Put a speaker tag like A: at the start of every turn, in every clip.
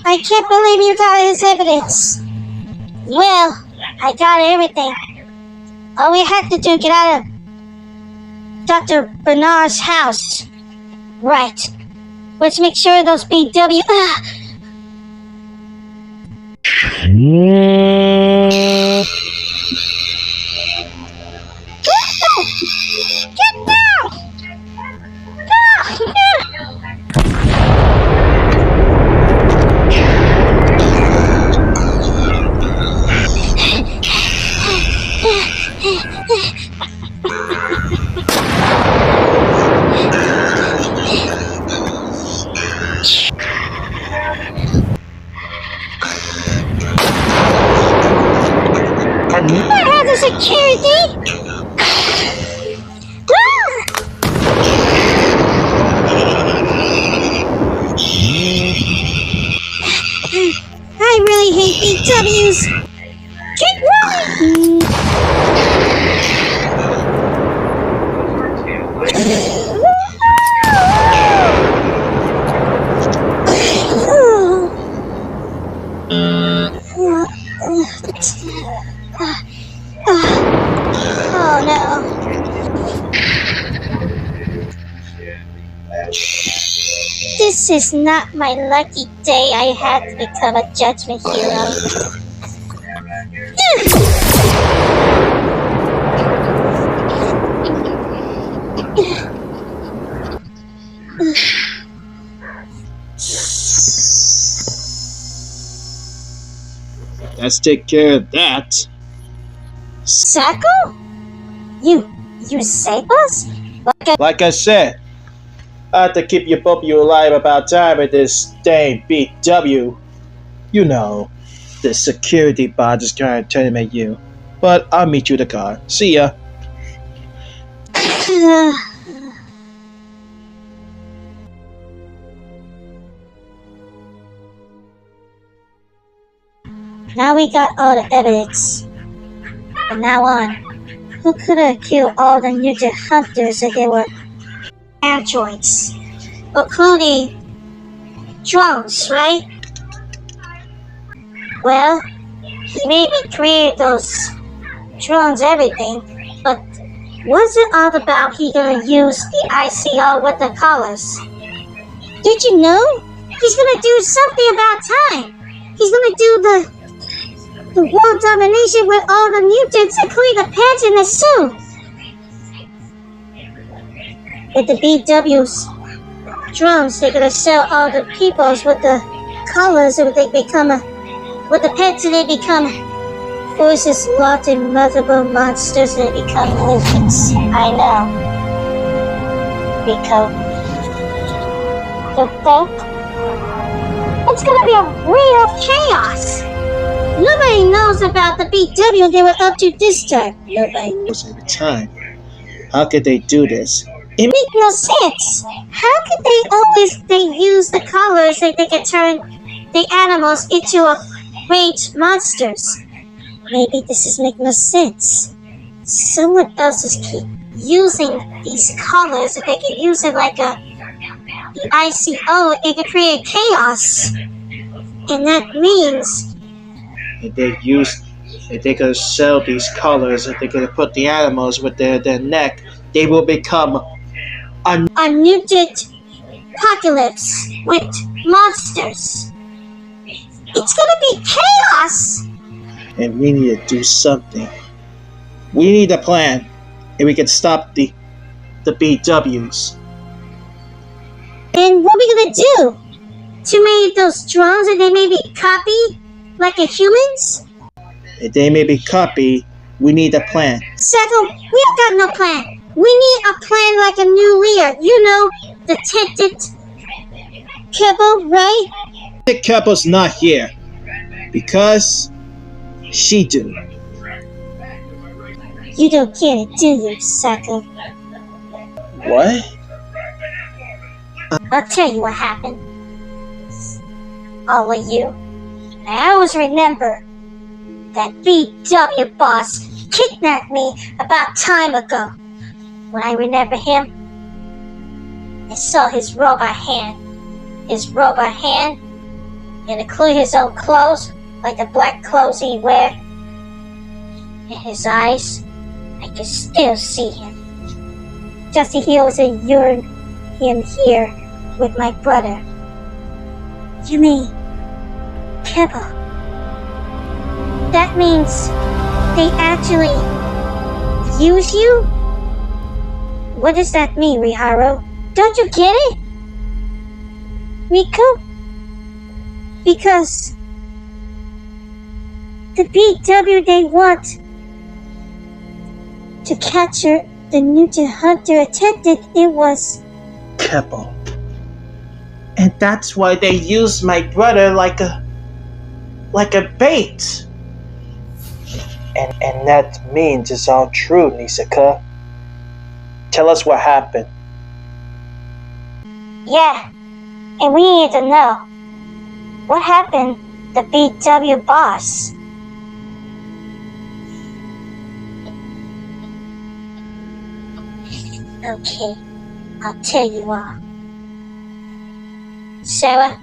A: I can't believe you got his evidence. Well, I got everything. All we had to do get out of Dr. Bernard's house. Right. Let's make sure those BW... Get down! Where are the security? I really hate BWs. Keep running! Oh no. This is not my lucky day. I had to become a judgment hero.
B: Let's take care of that.
A: Sacco? You saved us?
B: Like I said, I had to keep you alive about time with this dang BW. You know, the security bot is trying to terminate you. But I'll meet you in the car. See ya.
A: Now we got all the evidence. From now on, who could have killed all the mutant hunters if they were androids? Including drones, right? Well, he maybe created those drones, everything, but what's it all about he gonna use the ICO with the colors? Did you know? He's gonna do something about time. He's gonna do the world domination with all the mutants, including the pets in the suit. With the BW's drones, they're gonna sell all the peoples with the colors, and they become with the pets, and they become forces locked in multiple monsters, and they become mutants. I know. Rico. You think? It's gonna be a real chaos. Nobody knows about the BW they were up to this time. Nobody knows
B: Every time. How could they do this?
A: It makes no sense. How could they use the colors that they can turn the animals into ranged monsters? Maybe this is making no sense. Someone else is using these colors, if they can use it like the ICO, it could create chaos. And that means
B: if they could sell these colors, if they could put the animals with their neck, they will become
A: a mutant apocalypse with monsters. It's gonna be chaos!
B: And we need to do something. We need a plan, and we can stop the BWs.
A: And what are we gonna do? To make those drones and they maybe copy like the humans?
B: If they may be copied, we need a plan.
A: Sacco, we ain't got no plan. We need a plan like a new leader. You know, the tinted Kibble, right?
B: The Kebble's not here. Because she do.
A: You don't get it, do you, Sacco?
B: What?
A: I'll tell you what happened. All of you. I always remember that BW boss kidnapped me about time ago. When I remember him, I saw his robot hand his robot hand, and include his own clothes, like the black clothes he wear. In his eyes, I can still see him. Just he was in him here with my brother. You mean Kibble? That means they actually use you? What does that mean, Riharu? Don't you get it? Riku? Because the BW they want to capture the Mutant Hunter attended, it was
B: Keppel. And that's why they used my brother like a bait. And that means it's all true, Nisaka. Tell us what happened.
A: Yeah, and we need to know what happened to BW boss. Okay, I'll tell you all. Sarah,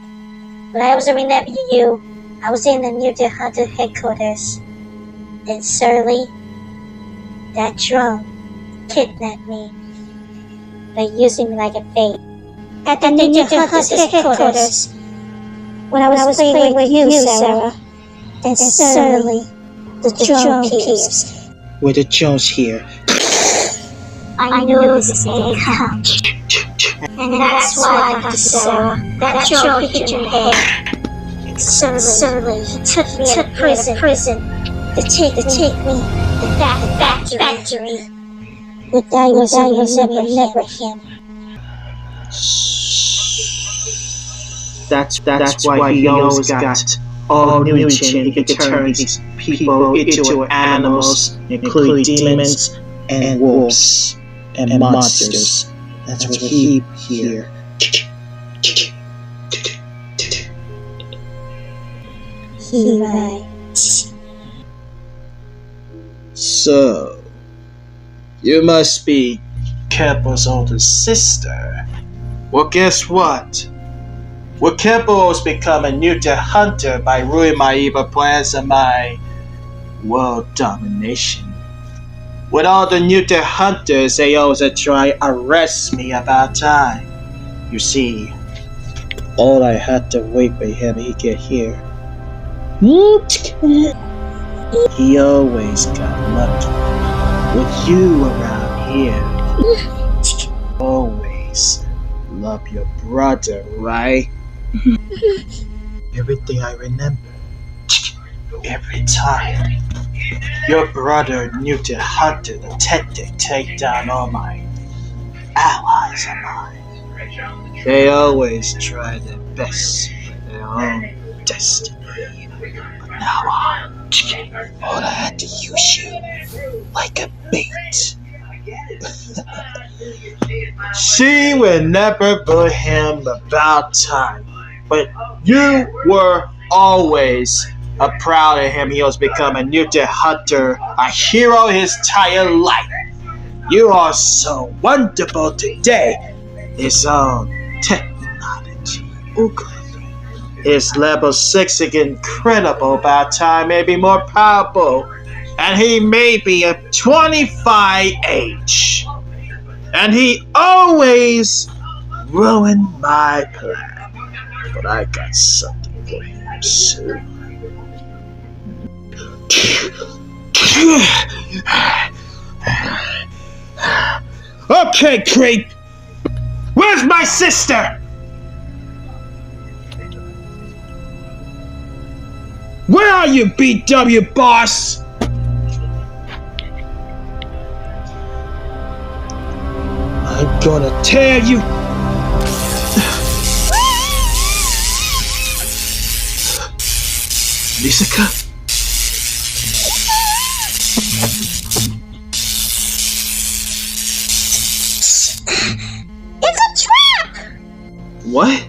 A: when I was remembering you, I was in the Mutant Hunter headquarters. Then Surly, that drone, kidnapped me by using me like a bait. At the Mutant Hunter's headquarters, when I was playing with you, Sarah, then suddenly the drone keeps.
B: With the Jones here.
A: I knew this day come. And that's why, Dr. Sarah, that drone hit your head. Suddenly, he took me to prison to take me to that factory. But I was never him.
B: That's why he always got all Mutant. He could turn these people into animals, including demons and wolves and monsters. That's what he here.
A: He right.
B: So, you must be Keppel's older sister. Well, guess what? Well, Keppel has become a Mutant Hunter by ruining my evil plans and my world domination. With all the Mutant Hunters, they always try to arrest me about time. You see, all I had to wait for him he get here. He always got lucky with you around here. Always love your brother, right? Everything I remember, every time your brother Mutant Hunter detective take down all my allies of mine. They always try their best for their own destiny. But now all I had to use you like a bait. She would never put him about time. But you were always proud of him. He was become a Mutant Hunter, a hero his entire life. You are so wonderful today. His own technology. His level 6 is incredible by time, maybe more powerful. And he may be a 25 age. And he always ruined my plan. But I got something for him soon. Okay, creep! Where's my sister? Where are you, BW boss? I'm gonna tear you. Misaka?
A: It's a trap!
B: What?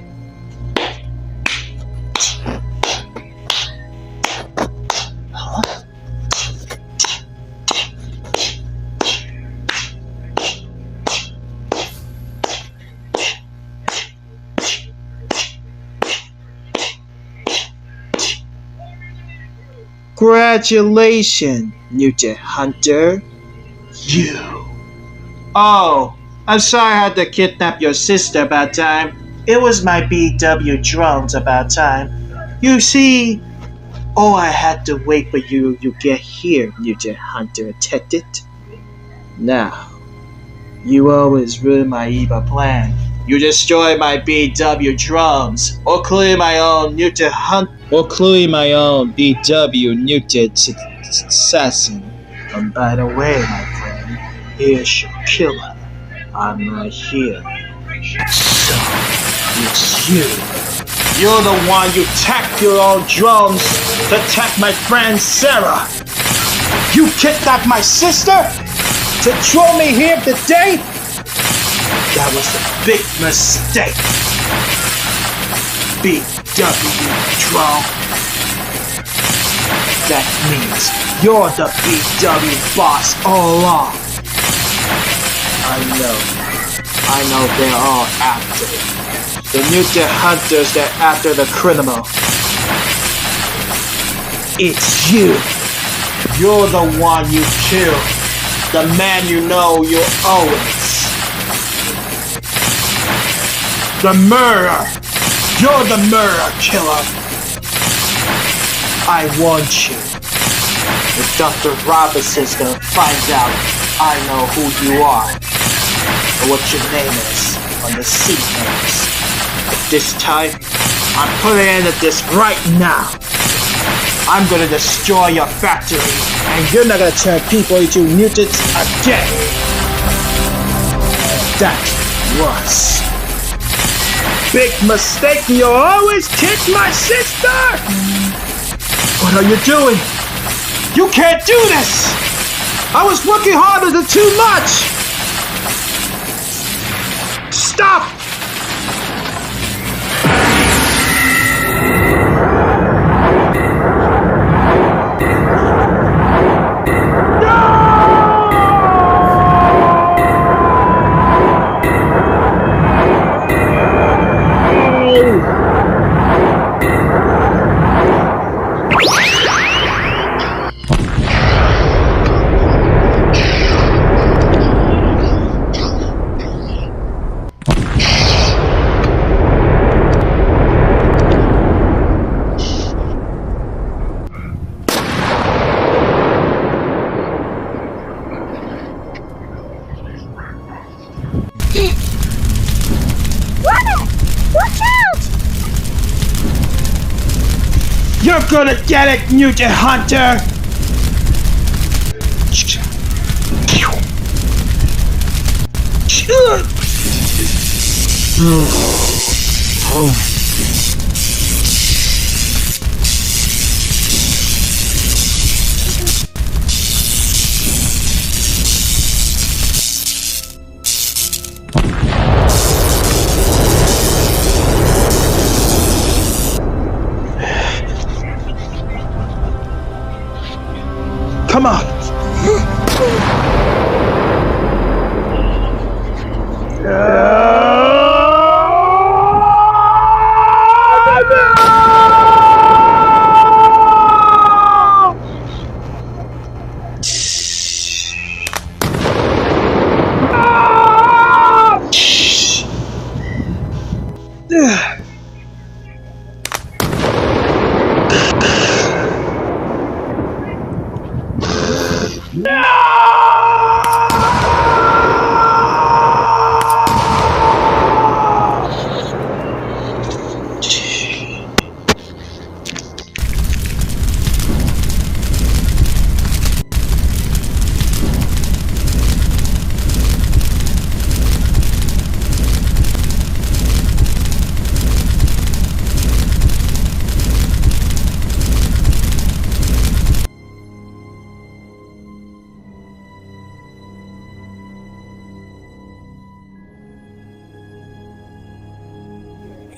B: Congratulations, Mutant Hunter. You. Oh, I'm sorry I had to kidnap your sister about time. It was my BW drones about time. You see, I had to wait for you to get here, Mutant Hunter detected. Now, you always ruin my evil plan. You destroy my BW drones, or clear my own BW mutant assassin. And by the way, my friend, here's your killer. I'm right here. So, it's you. You're the one you tacked your own drones to attack my friend Sarah. You kidnapped my sister to throw me here today? That was a big mistake. BW drone. That means you're the BW boss all along. I know they're all after it. The Mutant Hunters, they're after the criminal. It's you. You're the one you killed. The man you know you always. The murderer. You're the murder killer. I warned you. If Dr. Robinson's gonna find out I know who you are, or what your name is on the seat names. But this time, I'm putting an end to this right now. I'm gonna destroy your factory, and you're not gonna turn people into mutants again. That was big mistake. You always kick my sister. What are you doing? You can't do this. I was working harder than too much. Stop! You're gonna get it, Mutant Hunter! Come on!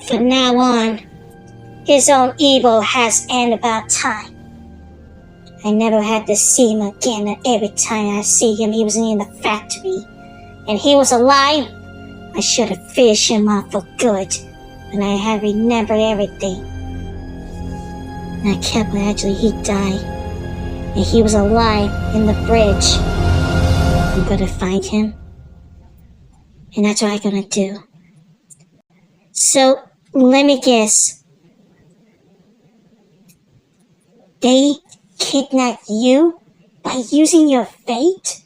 A: From now on, his own evil has end about time. I never had to see him again, and every time I see him, he was in the factory. And he was alive. I should have fished him off for good, but I had remembered everything. And I can't believe actually he died. and he was alive in the bridge. I'm gonna find him, and that's what I'm gonna do. So, let me guess. They kidnapped you by using your fate?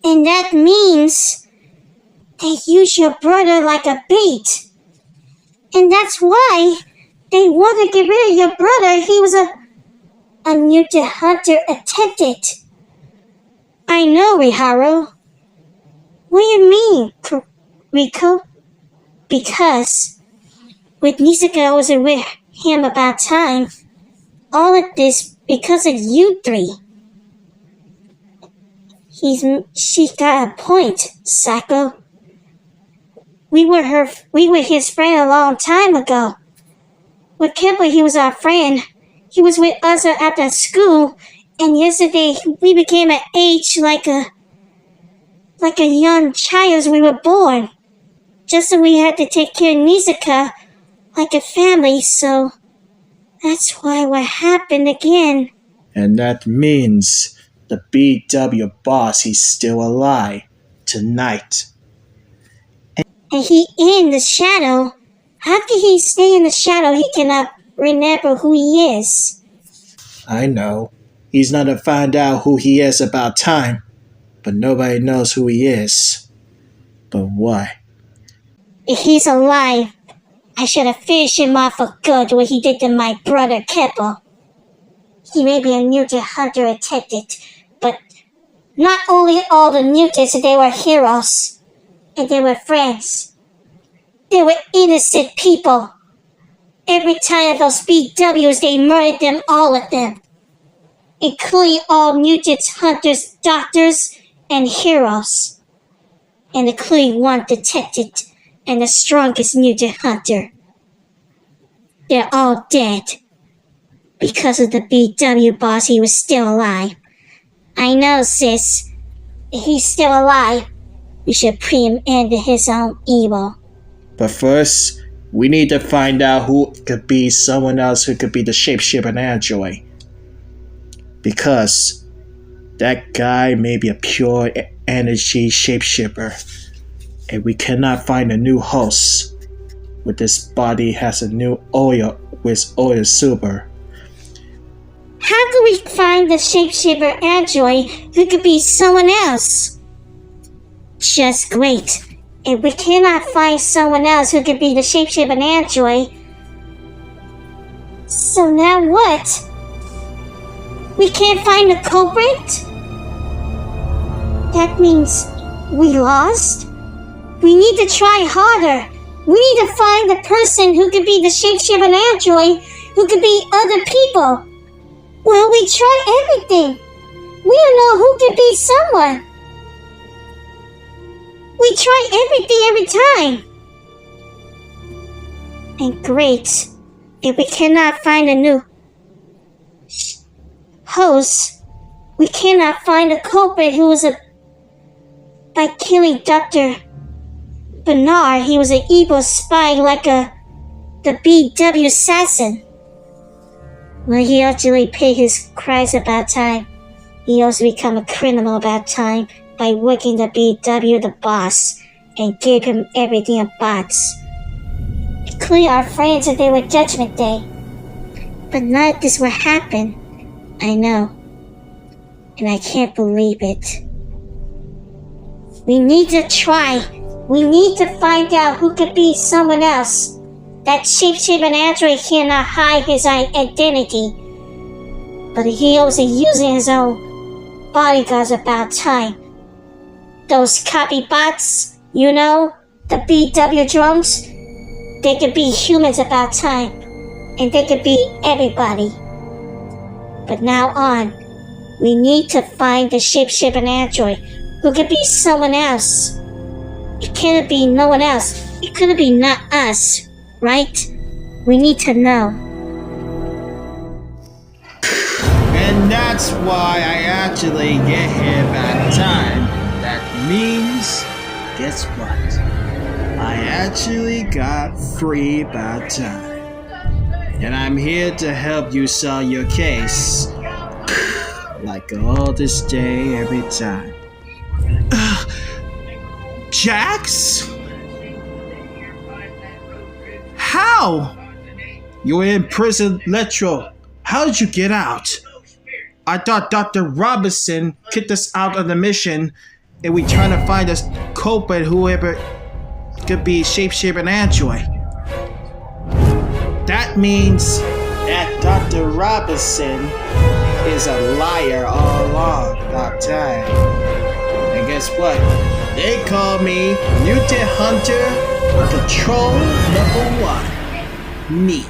A: And that means they use your brother like a bait. And that's why they want to get rid of your brother. He was a mutant hunter attempted. I know, Riharu. What do you mean, Riku? Because with Nisaka was with him about time, all of this because of you three. She got a point, Sako. We were his friend a long time ago. With Kemba, he was our friend. He was with us at the school, and yesterday we became an age like a young child as we were born. Just so we had to take care of Nisaka like a family, so that's why what happened again.
B: And that means the BW boss, he's still alive tonight.
A: And he in the shadow. How can he stay in the shadow? He cannot remember who he is.
B: I know. He's not to find out who he is about time, but nobody knows who he is. But why?
A: If he's alive, I should have finished him off for good what he did to my brother Keppo. He may be a mutant hunter attempted, but not only all the mutants, they were heroes. And they were friends. They were innocent people. Every time those BWs, they murdered them, all of them. Including all mutants, hunters, doctors, and heroes. And including one detected and the strongest mutant hunter. They're all dead. Because of the BW boss, he was still alive. I know, sis. If he's still alive, we should put him into his own evil.
B: But first, we need to find out who could be someone else who could be the shapeshifter android. Because that guy may be a pure energy shapeshifter, and we cannot find a new host with this body has a new oil with oil super.
A: How can we find the shapeshifter android who could be someone else? Just great. If we cannot find someone else who could be the shapeshifter android, so now what? We can't find the culprit? That means we lost? We need to try harder. We need to find the person who could be the shapeshifter android who could be other people. Well, we try everything. We don't know who could be someone. We try everything every time. And great, if we cannot find a new host, we cannot find a culprit who was by killing Dr. Bernard. He was an evil spy like the BW assassin. Well, he actually paid his crimes about time. He also became a criminal about time by working the BW, the boss, and gave him everything of bots. Including our friends if they were Judgment Day. But none of this will happen. I know. And I can't believe it. We need to try. We need to find out who could be someone else. That shapeshifter android cannot hide his identity. But he also using his own bodyguards about time. Those copy bots, you know, the BW drones, they could be humans about time. And they could be everybody. But now on, we need to find the shapeshifter android who could be someone else. It cannot be no one else. It could be not us, right? We need to know.
B: And that's why I actually get here at time. That means, guess what? I actually got free by time. And I'm here to help you solve your case. like all this day every time. Jax? How? You were in prison, Letro. How did you get out? I thought Dr. Robinson kicked us out of the mission and we trying to find us culprit, whoever could be shape-shaping android. That means that Dr. Robinson is a liar all along that time. And guess what? They call me Mutant Hunter Patrol #1. Me.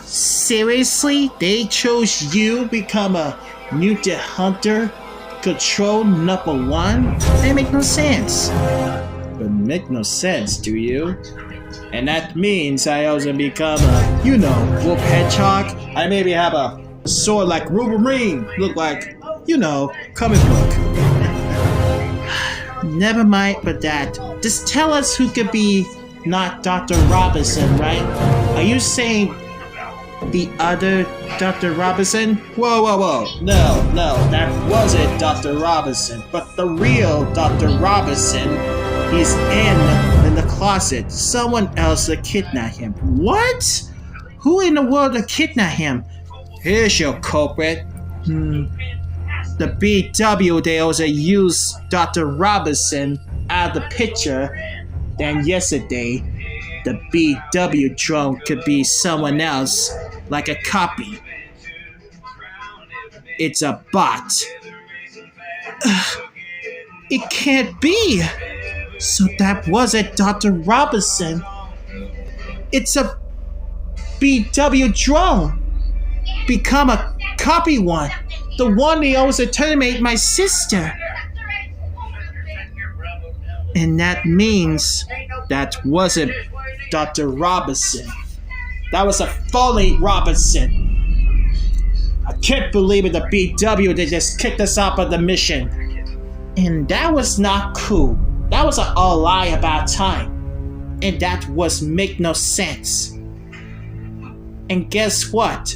B: Seriously? They chose you become a Mutant Hunter Control #1? That make no sense. But make no sense, do you? And that means I also become a, wolf hedgehog. I maybe have a sword like Wolverine, look like, comic book. Never mind but that. Just tell us who could be not Dr. Robinson, right? Are you saying the other Dr. Robinson? Whoa. No, that wasn't Dr. Robinson. But the real Dr. Robinson, he's in the closet. Someone else to kidnap him. What? Who in the world to kidnap him? Here's your culprit. The BW, they also used Dr. Robinson out of the picture. Then yesterday, the BW drone could be someone else, like a copy. It's a bot. It can't be. So that wasn't Dr. Robinson. It's a BW drone. Become a copy one. The one they always terminate my sister. And that means that wasn't Dr. Robinson. That was a phony Robinson. I can't believe it, the BW, they just kicked us out of the mission. And that was not cool. That was a lie about time. And that was make no sense. And guess what?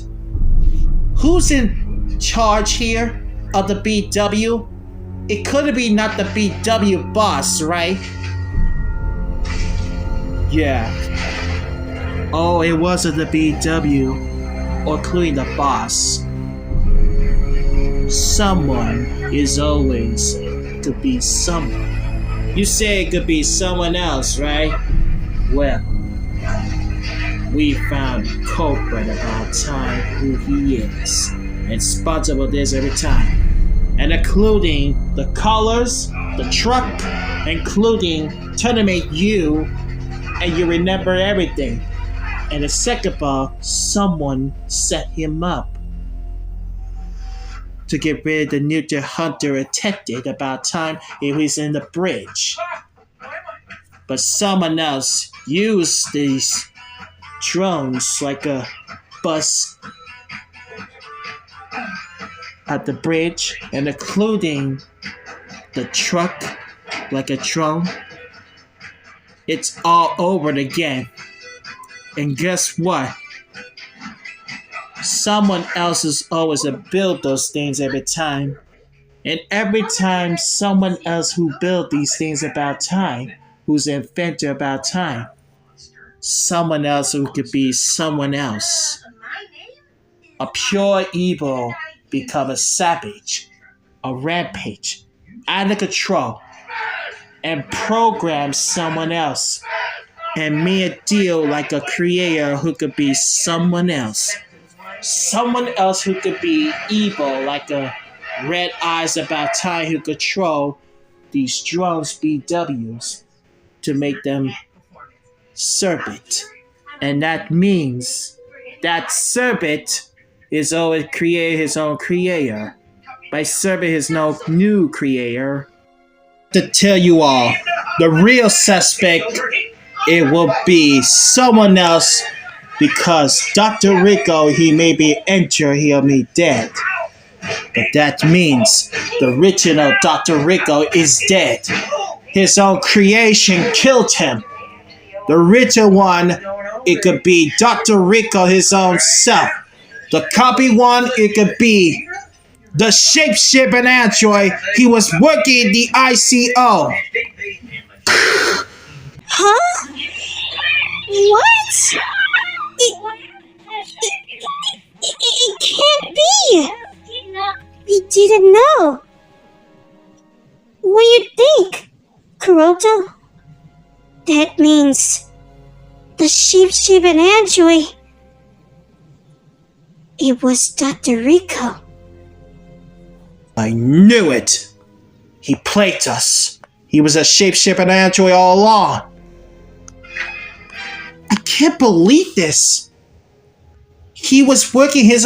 B: Who's in charge here of the BW? It could be not the BW boss, right? Yeah. Oh, it wasn't the BW, or including the boss. Someone is always to be someone. You say it could be someone else, right? Well, we found culprit about time who he is, and responsible this every time. And including the colors, the truck, including terminate you, and you remember everything. And the second of all, someone set him up to get rid of the Mutant Hunter attempted about time he was in the bridge. But someone else used these drones like a bus at the bridge, and including the truck like a drone. It's all over again. And guess what? Someone else is always build those things every time. And every time someone else who built these things about time, who's an inventor about time, someone else who could be someone else. A pure evil become a savage, a rampage, out of control, and program someone else. And me a deal like a creator who could be someone else. Someone else who could be evil like a red eyes about time who control these drones BWs to make them serpent. And that means that serpent is always create his own creator. By serving his no new creator. To tell you all, the real suspect, it will be someone else, because Dr. Rico, he may be injured, he'll be dead. But that means the original Dr. Rico is dead. His own creation killed him. The original one, it could be Dr. Rico, his own self. The copy one, it could be The shape-shifting android, he was working the ICO.
A: Huh? What? It can't be! We didn't know. What do you think, Kuroto? That means the shape-shifting android. It was Dr. Rico.
B: I knew it! He played us. He was a shape-shifting android all along. I can't believe this. He was working his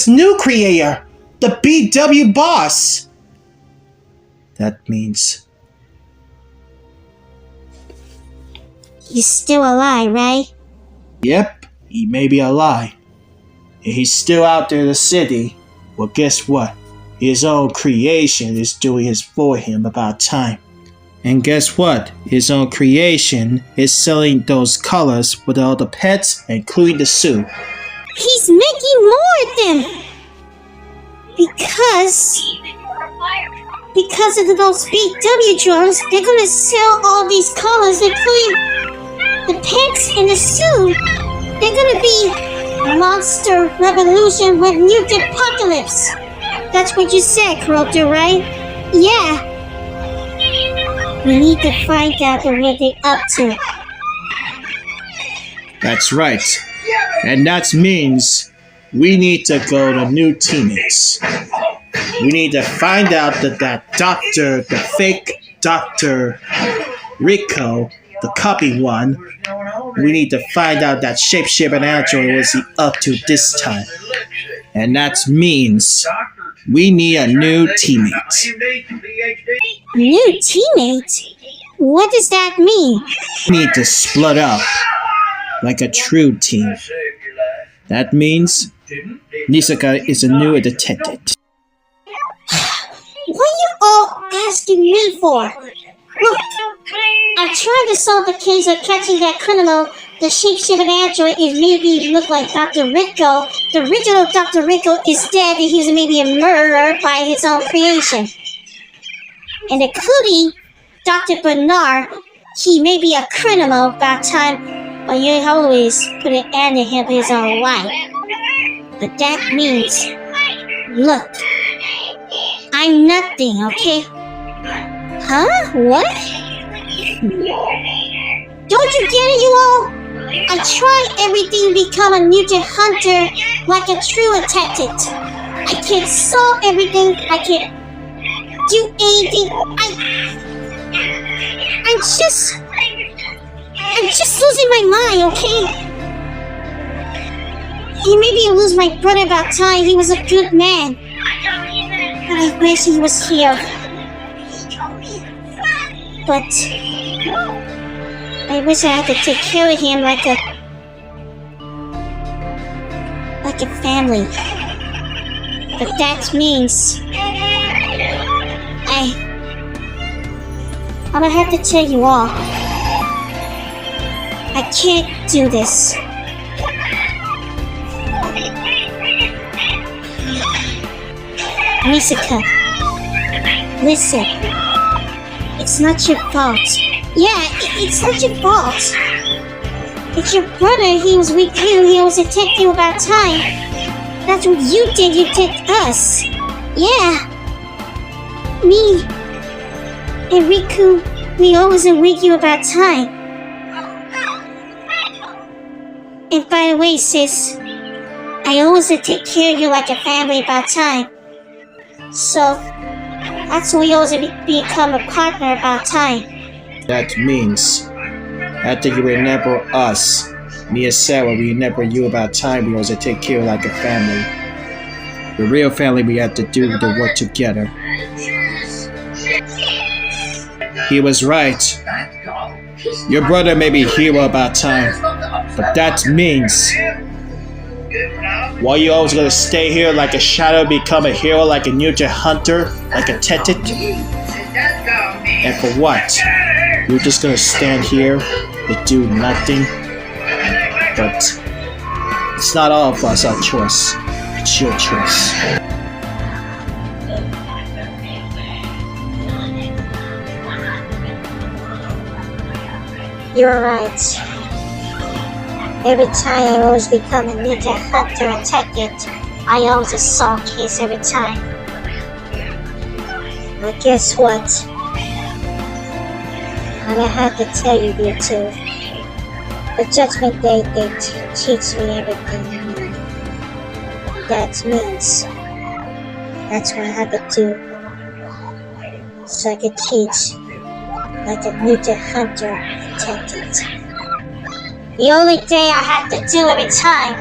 B: new creator, the BW boss. That means
A: He's still alive, right?
B: yep, he may be alive. And he's still out there in the city. Well, guess what? His own creation is doing it for him about time. And guess what? His own creation is selling those colors with all the pets, including the suit.
A: He's making more of them! Because of those BW drones, they're gonna sell all these colors, including the pets and the suit. They're gonna be Monster Revolution with Mutant Apocalypse. That's what you said, Kuroto, right? Yeah. We need to find out what they're up to.
B: That's right. And that means we need to go to new teammates. We need to find out the fake Dr. Rico, the copy one. We need to find out that shape-shifting android was he up to this time. And that means we need a new teammate.
A: New teammate? What does that mean?
B: We need to split up like a true team. That means Nisaka is a new detective.
A: What are you all asking me for? Look, I'm trying to solve the case of catching that criminal. The shape-shifting android is maybe look like Dr. Rico. The original Dr. Rico is dead and he's maybe a murderer by his own creation. And including Dr. Bernard, he may be a criminal about time, but you always put an end to him his own life. But that means, look, I'm nothing, okay? Huh? What? Don't you get it, you all? I try everything to become a mutant hunter like a true detective. I can solve everything. I can do anything. I'm just losing my mind, okay? And maybe I lose my brother about time. He was a good man. But I wish he was here. But I wish I had to take care of him like a family. But that means I'm gonna have to tell you all. I can't do this. Misaka, listen. It's not your fault. Yeah, it's not your fault. It's your brother. He was with you. He always attacked you about time. That's what you did. You attacked us. Yeah. Me and Riku, we always with you about time. And by the way, sis, I always take care of you like a family about time. So, that's why we always become a partner about time.
B: That means after you remember us, me and Sarah, we remember you about time. We always take care of like a family. The real family, we have to do the work together. He was right. Your brother may be hero about time, but that means why you always gonna stay here like a shadow, become a hero like a mutant hunter, like a tetit? And for what? You're just gonna stand here and do nothing? But it's not all of us our choice. It's your choice.
A: You're right. Every time I always become a mutant hunter and take it, I always a solve case every time. But guess what? And I have to tell you here too. The Judgment Day did teach me everything that means. That's what I have to do. So I could teach like a mutant hunter attendant. The only thing I had to do every time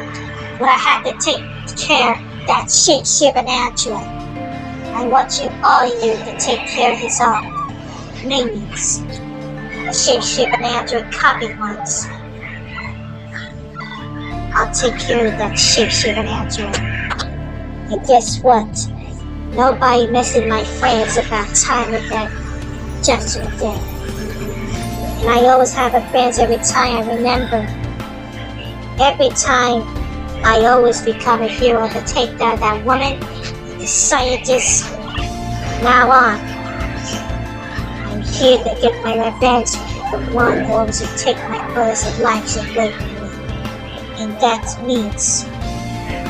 A: when I had to take care of that shape-shifting android. I want you all you to take care of his own minions. The shape-shifting android copy ones. I'll take care of that shape-shifting android. And guess what? Nobody messes my friends about time with that Judgment Day. And I always have a friends every time I remember. Every time I always become a hero to take down that woman, the scientist. Now on. I'm here to get my revenge for the one who always would take my brothers and lives away from me. And that means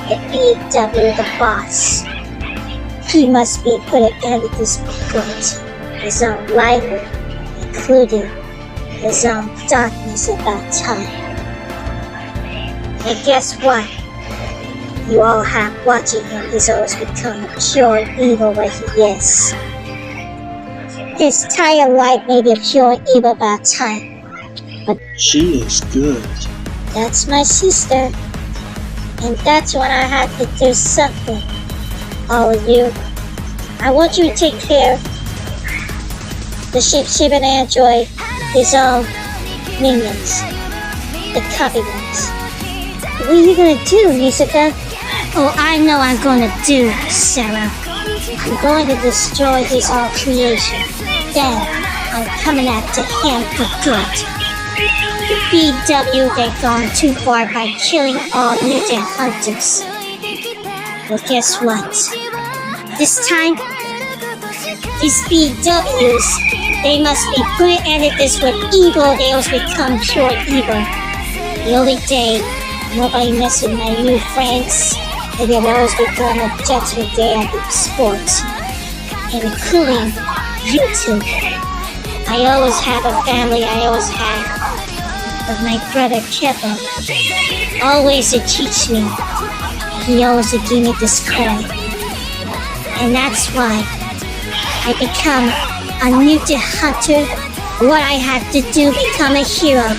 A: the BW the boss. He must be put an end to this good. His own rival, including his own darkness about time. And guess what? You all have watching him, he's always become pure evil where he is. His entire life may be pure evil about time. But
B: She is good.
A: that's my sister. And that's when I have to do something. All of you. I want you to take care of the shape-shifting android, his own minions, the copy ones. What are you gonna do, Yusuka? Oh, I know I'm gonna do, Sarah. I'm going to destroy his own creation. Then, I'm coming after him for good. The BW, they've gone too far by killing all mutant hunters. Well, guess what? This time, these BWs, they must be put in it this with evil, they always become pure evil. The only day nobody messes with my new friends, and they'll always become a Judgment Day at the sports, including you two. I always have a family, I always have, but my brother Kevin always to teach me. He always to give me this coin. And that's why I become a mutant hunter. What I have to do, become a hero.